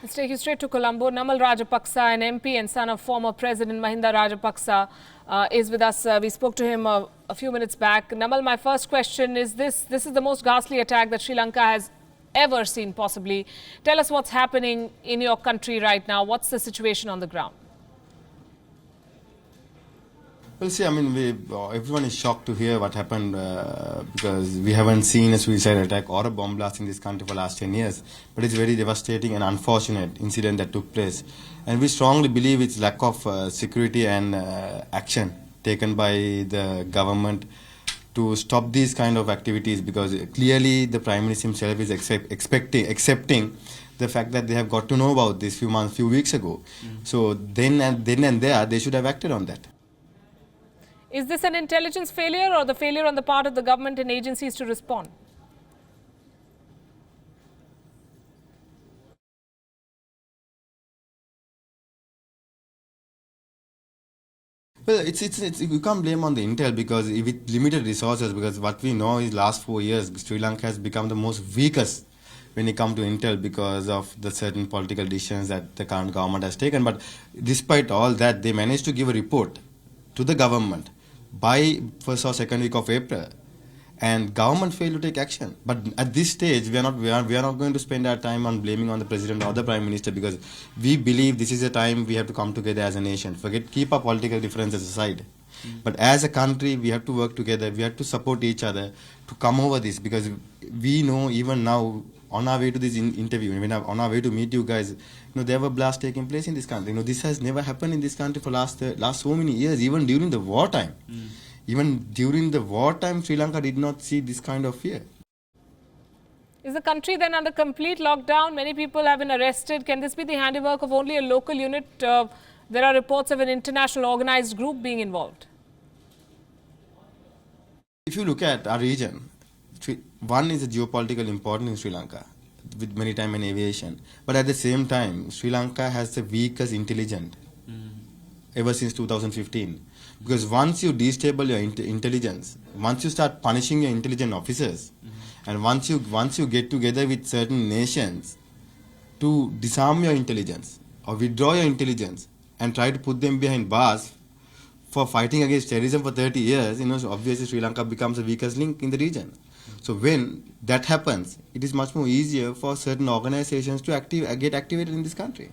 Let's take you straight to Colombo. Namal Rajapaksa, an MP and son of former President Mahinda Rajapaksa, is with us. We spoke to him a few minutes back. Namal, my first question is this is the most ghastly attack that Sri Lanka has ever seen, possibly. Tell us what's happening in your country right now. What's the situation on the ground? Well, see, everyone is shocked to hear what happened because we haven't seen a suicide attack or a bomb blast in this country for the last 10 years. But it's a very devastating and unfortunate incident that took place. And we strongly believe it's lack of security and action taken by the government to stop these kind of activities, because clearly the Prime Minister himself is accepting the fact that they have got to know about this few weeks ago. So then and there, they should have acted on that. Is this an intelligence failure or the failure on the part of the government and agencies to respond? Well, you can't blame on the intel, because with limited resources, because what we know is last 4 years Sri Lanka has become the most weakest when it comes to intel because of the certain political decisions that the current government has taken. But despite all that, they managed to give a report to the government by first or second week of April, and government failed to take action. But at this stage, we are not going to spend our time on blaming on the president or the prime minister, because we believe this is a time we have to come together as a nation. Keep our political differences aside. But as a country, we have to work together. We have to support each other to come over this, because we know even now, on our way to this interview, on our way to meet you guys, there were blasts taking place in this country. This has never happened in this country for last so many years, even during the wartime. Even during the wartime, Sri Lanka did not see this kind of fear. Is the country then under complete lockdown? Many people have been arrested. Can this be the handiwork of only a local unit? There are reports of an international organized group being involved. If you look at our region, one is the geopolitical importance in Sri Lanka, with maritime and aviation. But at the same time, Sri Lanka has the weakest intelligence ever since 2015. Because once you destabilize your intelligence, once you start punishing your intelligence officers, and once you get together with certain nations to disarm your intelligence or withdraw your intelligence and try to put them behind bars for fighting against terrorism for 30 years, so obviously Sri Lanka becomes the weakest link in the region. So when that happens, it is much more easier for certain organizations to get activated in this country.